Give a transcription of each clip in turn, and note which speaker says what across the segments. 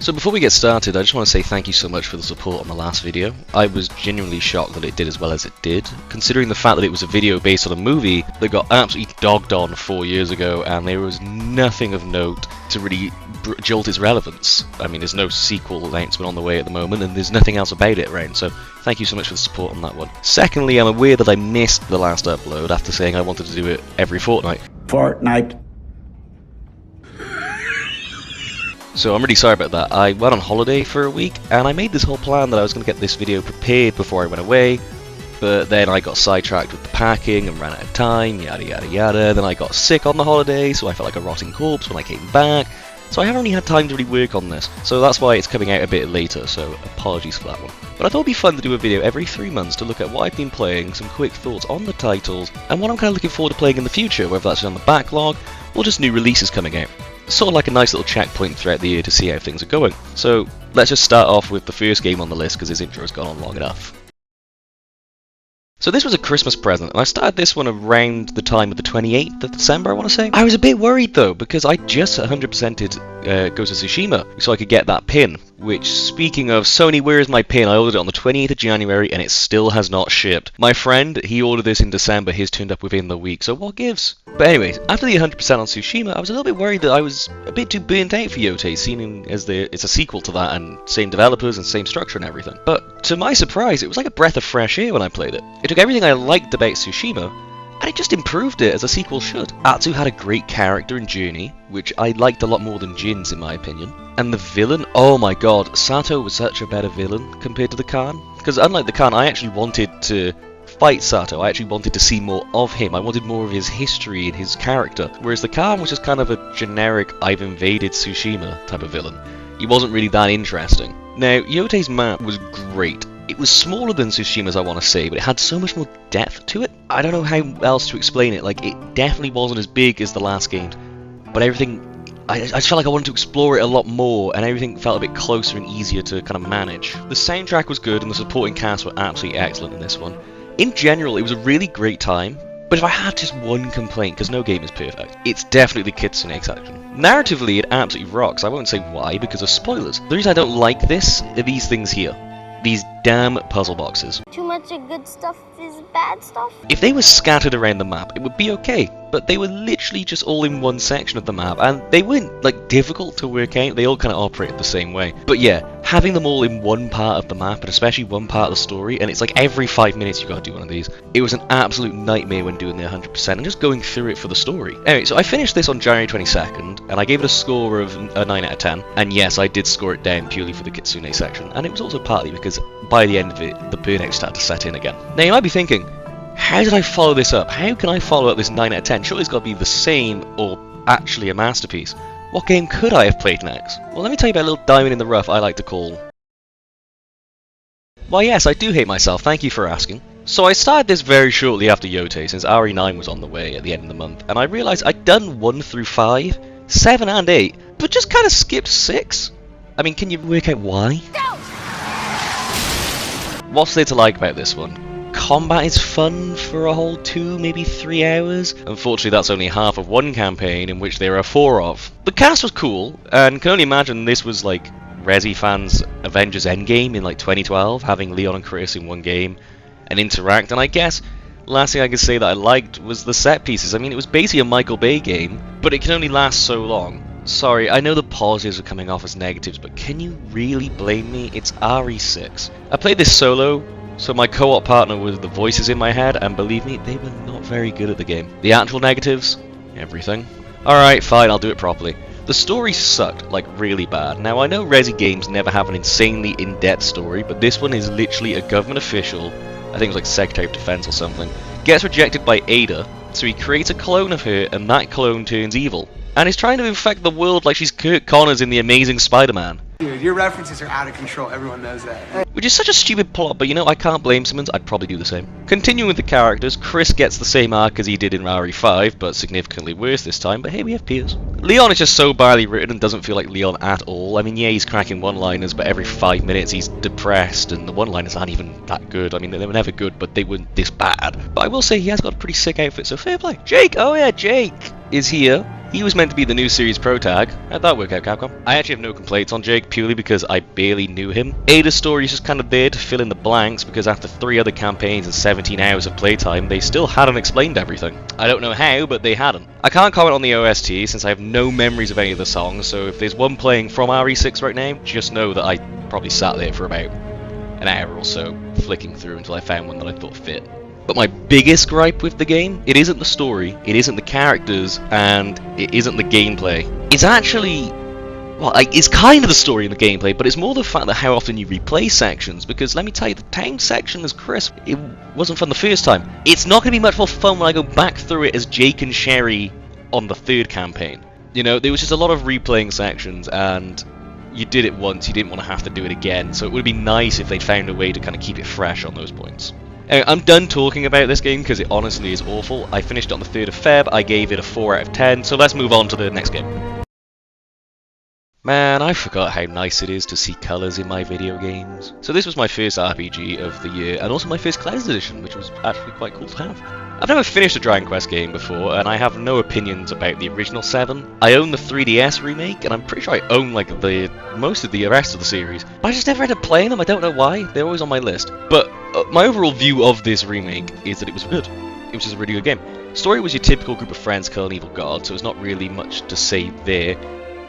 Speaker 1: So before we get started, I just want to say thank you so much for the support on the last video. I was genuinely shocked that it did as well as it did, considering the fact that it was a video based on a movie that got absolutely dogged on 4 years ago, and there was nothing of note to really jolt its relevance. I mean, there's no sequel announcement on the way at the moment, and there's nothing else about it around, so thank you so much for the support on that one. Secondly, I'm aware that I missed the last upload after saying I wanted to do it every fortnight. So I'm really sorry about that. I went on holiday for a week, and I made this whole plan that I was going to get this video prepared before I went away, but then I got sidetracked with the packing and ran out of time, yada yada yada. Then I got sick on the holiday, so I felt like a rotting corpse when I came back, so I haven't really had time to really work on this. So that's why it's coming out a bit later, so apologies for that one. But I thought it'd be fun to do a video every 3 months to look at what I've been playing, some quick thoughts on the titles, and what I'm kind of looking forward to playing in the future, whether that's on the backlog, or just new releases coming out. Sort of like a nice little checkpoint throughout the year to see how things are going. So let's just start off with the first game on the list because his intro has gone on long enough. So this was a Christmas present, and I started this one around the time of the 28th of December, I want to say. I was a bit worried though, because I just 100%ed Ghost of Tsushima, so I could get that pin. Which, speaking of Sony, where is my pin? I ordered it on the 28th of January, and it still has not shipped. My friend, he ordered this in December, his turned up within the week, so what gives? But anyways, after the 100% on Tsushima, I was a little bit worried that I was a bit too burnt out for Yote, seeming as it's a sequel to that, and same developers and same structure and everything. But to my surprise, it was like a breath of fresh air when I played it. It took everything I liked about Tsushima, and it just improved it as a sequel should. Atsu had a great character and journey, which I liked a lot more than Jin's in my opinion. And the villain, oh my god, Sato was such a better villain compared to the Khan. Because unlike the Khan, I actually wanted to fight Sato, I actually wanted to see more of him, I wanted more of his history and his character. Whereas the Khan was just kind of a generic, I've invaded Tsushima type of villain. He wasn't really that interesting. Now, Yote's map was great. It was smaller than Tsushima's, I want to say, but it had so much more depth to it. I don't know how else to explain it. Like, it definitely wasn't as big as the last game, but everything, I just felt like I wanted to explore it a lot more, and everything felt a bit closer and easier to kind of manage. The soundtrack was good, and the supporting cast were absolutely excellent in this one. In general, it was a really great time, but if I had just one complaint, because no game is perfect, it's definitely the Kitsune section. Narratively, it absolutely rocks. I won't say why, because of spoilers. The reason I don't like this are these things here. These damn puzzle boxes.
Speaker 2: Too much of good stuff is bad stuff?
Speaker 1: If they were scattered around the map, it would be okay, but they were literally just all in one section of the map, and they weren't, like, difficult to work out, they all kind of operated the same way. But yeah, having them all in one part of the map, and especially one part of the story, and it's like every 5 minutes you gotta do one of these, it was an absolute nightmare when doing the 100% and just going through it for the story. Anyway, so I finished this on January 22nd, and I gave it a score of a 9 out of 10, and yes, I did score it down purely for the Kitsune section, and it was also partly because by the end of it, the burnout started to set in again. Now you might be thinking, how did I follow this up? How can I follow up this 9 out of 10? Surely it's got to be the same or actually a masterpiece. What game could I have played next? Well, let me tell you about a little diamond in the rough I like to call. Why yes, I do hate myself, thank you for asking. So I started this very shortly after Yote, since RE9 was on the way at the end of the month, and I realised I'd done 1 through 5, 7 and 8, but just kind of skipped 6. I mean, can you work out why? What's there to like about this one? Combat is fun for a whole 2, maybe 3 hours. Unfortunately, that's only half of one campaign, in which there are 4 of. The cast was cool, and can only imagine this was like Resi fans' Avengers Endgame in like 2012, having Leon and Chris in one game and interact. And I guess last thing I could say that I liked was the set pieces. I mean, it was basically a Michael Bay game, but it can only last so long. Sorry, I know the positives are coming off as negatives, but can you really blame me? It's RE6. I played this solo, so my co-op partner was the voices in my head, and believe me, they were not very good at the game. The actual negatives? Everything. Alright, fine, I'll do it properly. The story sucked, like really bad. Now I know Resi games never have an insanely in-depth story, but this one is literally a government official, I think it was like Secretary of Defense or something, gets rejected by Ada, so he creates a clone of her, and that clone turns evil. And is trying to infect the world like she's Kurt Connors in The Amazing Spider-Man.
Speaker 3: Dude, your references are out of control, everyone knows that.
Speaker 1: Which is such a stupid plot, but you know, I can't blame Simmons, I'd probably do the same. Continuing with the characters, Chris gets the same arc as he did in RE5, but significantly worse this time, but hey, we have peers. Leon is just so badly written and doesn't feel like Leon at all. I mean, yeah, he's cracking one-liners, but every 5 minutes he's depressed, and the one-liners aren't even that good. I mean, they were never good, but they weren't this bad. But I will say he has got a pretty sick outfit, so fair play. Jake! Oh yeah, Jake is here. He was meant to be the new series pro tag. How'd that work out, Capcom? I actually have no complaints on Jake, purely because I barely knew him. Ada's story is just kind of there to fill in the blanks, because after 3 other campaigns and 17 hours of playtime, they still hadn't explained everything. I don't know how, but they hadn't. I can't comment on the OST, since I have no memories of any of the songs, so if there's one playing from RE6 right now, just know that I probably sat there for about an hour or so, flicking through until I found one that I thought fit. But my biggest gripe with the game, it isn't the story, it isn't the characters, and it isn't the gameplay. It's actually, well, it's kind of the story and the gameplay, but it's more the fact that how often you replay sections, because let me tell you, the town section is crisp. It wasn't fun the first time. It's not going to be much more fun when I go back through it as Jake and Sherry on the 3rd campaign. You know, there was just a lot of replaying sections, and you did it once, you didn't want to have to do it again, so it would be nice if they'd found a way to kind of keep it fresh on those points. Anyway, I'm done talking about this game because it honestly is awful. I finished it on the 3rd of Feb, I gave it a 4 out of 10, so let's move on to the next game. Man, I forgot how nice it is to see colours in my video games. So this was my first RPG of the year, and also my first Collector's Edition, which was actually quite cool to have. I've never finished a Dragon Quest game before, and I have no opinions about the original 7. I own the 3DS remake, and I'm pretty sure I own like most of the rest of the series. But I just never ended up playing them, I don't know why, they're always on my list. But my overall view of this remake is that it was good. It was just a really good game. Story was your typical group of friends kill an evil god, so there's not really much to say there.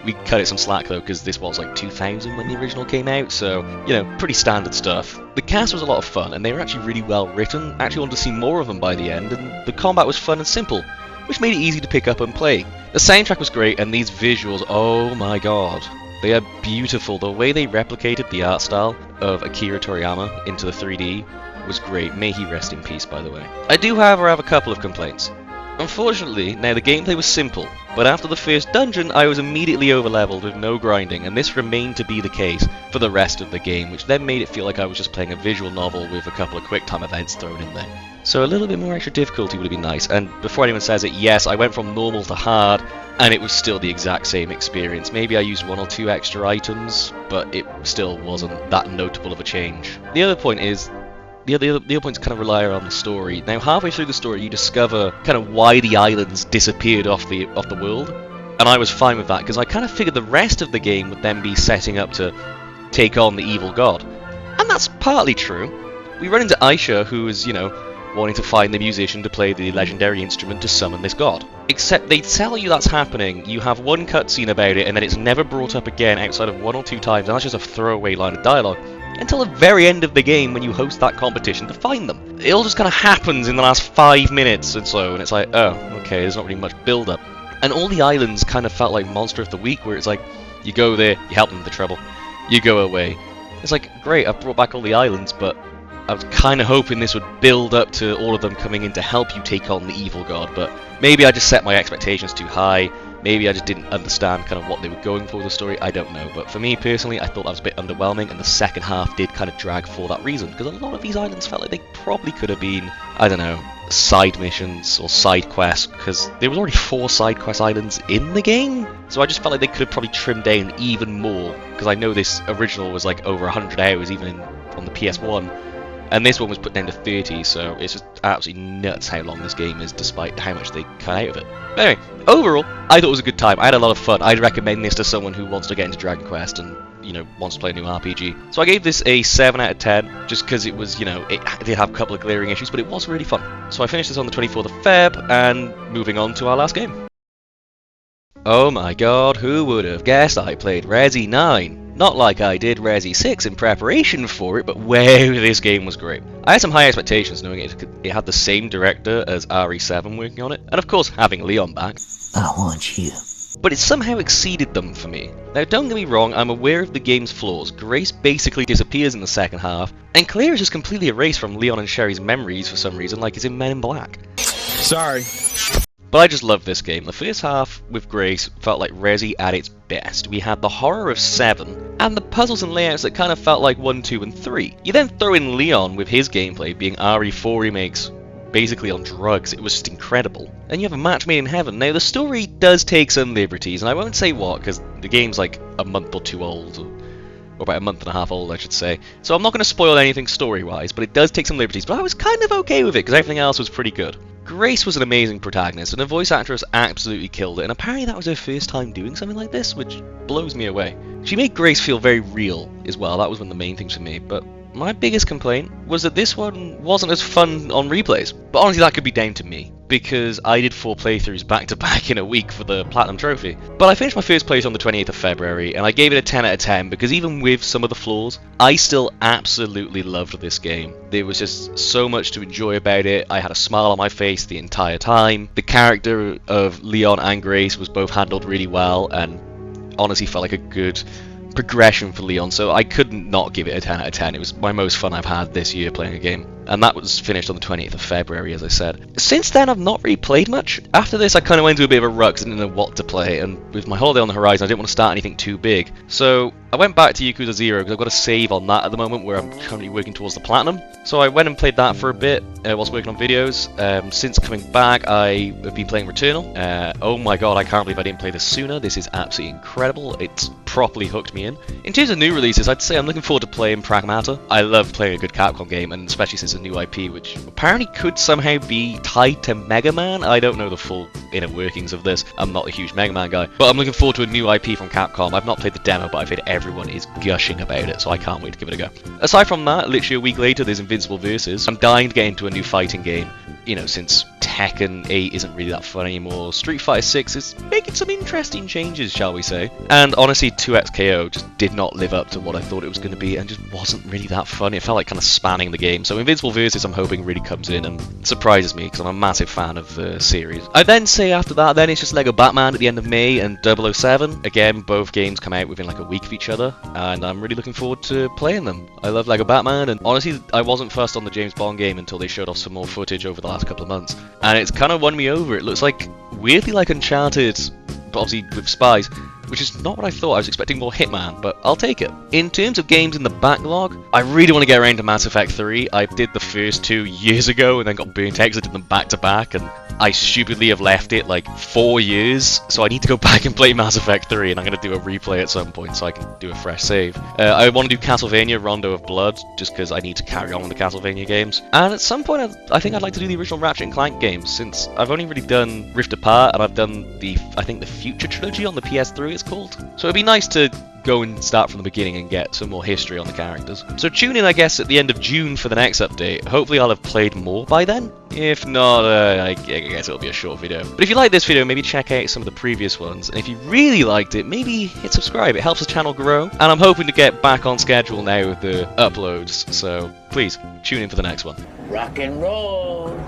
Speaker 1: We cut it some slack though, because this was like 2000 when the original came out, so, you know, pretty standard stuff. The cast was a lot of fun, and they were actually really well written. I actually wanted to see more of them by the end, and the combat was fun and simple, which made it easy to pick up and play. The soundtrack was great, and these visuals, oh my god. They are beautiful. The way they replicated the art style of Akira Toriyama into the 3D was great. May he rest in peace, by the way. I do, however, have a couple of complaints. Unfortunately, now the gameplay was simple, but after the first dungeon I was immediately overleveled with no grinding, and this remained to be the case for the rest of the game, which then made it feel like I was just playing a visual novel with a couple of quick time events thrown in there. So a little bit more extra difficulty would have been nice, and before anyone says it, yes, I went from normal to hard, and it was still the exact same experience. Maybe I used 1 or 2 extra items, but it still wasn't that notable of a change. The other point is, the other points kind of rely on the story. Now, halfway through the story, you discover kind of why the islands disappeared off the world, and I was fine with that because I kind of figured the rest of the game would then be setting up to take on the evil god, and that's partly true. We run into Aisha, who is, you know, wanting to find the musician to play the legendary instrument to summon this god. Except they tell you that's happening, you have one cutscene about it, and then it's never brought up again outside of 1 or 2 times, and that's just a throwaway line of dialogue, until the very end of the game when you host that competition to find them. It all just kind of happens in the last 5 minutes and so, and it's like, oh, okay, there's not really much build-up. And all the islands kind of felt like Monster of the Week, where it's like, you go there, you help them with the trouble, you go away. It's like, great, I've brought back all the islands, but I was kind of hoping this would build up to all of them coming in to help you take on the evil god, but maybe I just set my expectations too high, maybe I just didn't understand kind of what they were going for with the story, I don't know. But for me personally, I thought that was a bit underwhelming, and the second half did kind of drag for that reason, because a lot of these islands felt like they probably could have been, I don't know, side missions or side quests, because there was already 4 side quest islands in the game, so I just felt like they could have probably trimmed down even more, because I know this original was like over 100 hours even on the PS1, and this one was put down to 30, so it's just absolutely nuts how long this game is, despite how much they cut out of it. But anyway, overall, I thought it was a good time. I had a lot of fun. I'd recommend this to someone who wants to get into Dragon Quest and, you know, wants to play a new RPG. So I gave this a 7 out of 10, just because it was, you know, it did have a couple of glaring issues, but it was really fun. So I finished this on the 24th of Feb, and moving on to our last game. Oh my god, who would have guessed I played Resi 9? Not like I did Resi 6 in preparation for it, but wow, this game was great. I had some high expectations knowing it had the same director as RE7 working on it, and of course having Leon back.
Speaker 4: I want you.
Speaker 1: But it somehow exceeded them for me. Now don't get me wrong, I'm aware of the game's flaws. Grace basically disappears in the second half, and Claire is just completely erased from Leon and Sherry's memories for some reason, like it's in Men in Black.
Speaker 3: Sorry.
Speaker 1: But I just love this game. The first half with Grace felt like Resi at its best. We had the horror of 7, and the puzzles and layouts that kind of felt like 1, 2, and 3. You then throw in Leon with his gameplay being RE4 remakes, basically on drugs. It was just incredible. And you have a match made in heaven. Now the story does take some liberties, and I won't say what, because the game's like a month or 2 old, or about a month and a half old I should say. So I'm not going to spoil anything story-wise, but it does take some liberties, but I was kind of okay with it, because everything else was pretty good. Grace was an amazing protagonist, and the voice actress absolutely killed it, and apparently that was her first time doing something like this, which blows me away. She made Grace feel very real as well, that was one of the main things for me, but my biggest complaint was that this one wasn't as fun on replays. But honestly, that could be down to me, because I did 4 playthroughs back to back in a week for the Platinum Trophy. But I finished my first playthrough on the 28th of February, and I gave it a 10 out of 10, because even with some of the flaws, I still absolutely loved this game. There was just so much to enjoy about it. I had a smile on my face the entire time. The character of Leon and Grace was both handled really well, and honestly felt like a good progression for Leon, so I couldn't not give it a 10 out of 10. It was my most fun I've had this year playing a game, and that was finished on the 20th of February, as I said. Since then, I've not really played much. After this, I kind of went into a bit of a rut because I didn't know what to play, and with my holiday on the horizon, I didn't want to start anything too big. So I went back to Yakuza 0 because I've got a save on that at the moment where I'm currently working towards the Platinum. So I went and played that for a bit whilst working on videos. Since coming back, I have been playing Returnal. Oh my god, I can't believe I didn't play this sooner. This is absolutely incredible. It's properly hooked me in. In terms of new releases, I'd say I'm looking forward to playing Pragmata. I love playing a good Capcom game, and especially since it's a new IP, which apparently could somehow be tied to Mega Man. I don't know the full inner workings of this. I'm not a huge Mega Man guy, but I'm looking forward to a new IP from Capcom. I've not played the demo, but I've heard everyone is gushing about it, so I can't wait to give it a go. Aside from that, literally a week later, there's Invincible Versus. I'm dying to get into a new fighting game. You know, since Tekken 8 isn't really that fun anymore, Street Fighter 6 is making some interesting changes, shall we say. And honestly, 2XKO just did not live up to what I thought it was going to be, and just wasn't really that fun. It felt like kind of spanning the game. So Invincible Versus, I'm hoping, really comes in and surprises me, because I'm a massive fan of the series. I then say after that, then it's just Lego Batman at the end of May and 007. Again, both games come out within like a week of each other, and I'm really looking forward to playing them. I love Lego Batman, and honestly, I wasn't fussed on the James Bond game until they showed off some more footage over the last couple of months, and it's kind of won me over. It looks like weirdly like Uncharted, but obviously with spies, which is not what I thought. I was expecting more Hitman, but I'll take it. In terms of games in the backlog, I really want to get around to Mass Effect 3. I did the first 2 years ago and then got burnt out because I did them back to back, and I stupidly have left it like 4 years, so I need to go back and play Mass Effect 3, and I'm going to do a replay at some point so I can do a fresh save. I want to do Castlevania Rondo of Blood, just because I need to carry on with the Castlevania games. And at some point, I think I'd like to do the original Ratchet and Clank games, since I've only really done Rift Apart, and I've done I think the Future Trilogy on the PS3 it's called. So it'd be nice to go and start from the beginning and get some more history on the characters. So tune in, I guess, at the end of June for the next update. Hopefully I'll have played more by then. If not, I guess it'll be a short video. But if you like this video, maybe check out some of the previous ones. And if you really liked it, maybe hit subscribe. It helps the channel grow. And I'm hoping to get back on schedule now with the uploads. So please, tune in for the next one.
Speaker 4: Rock and roll!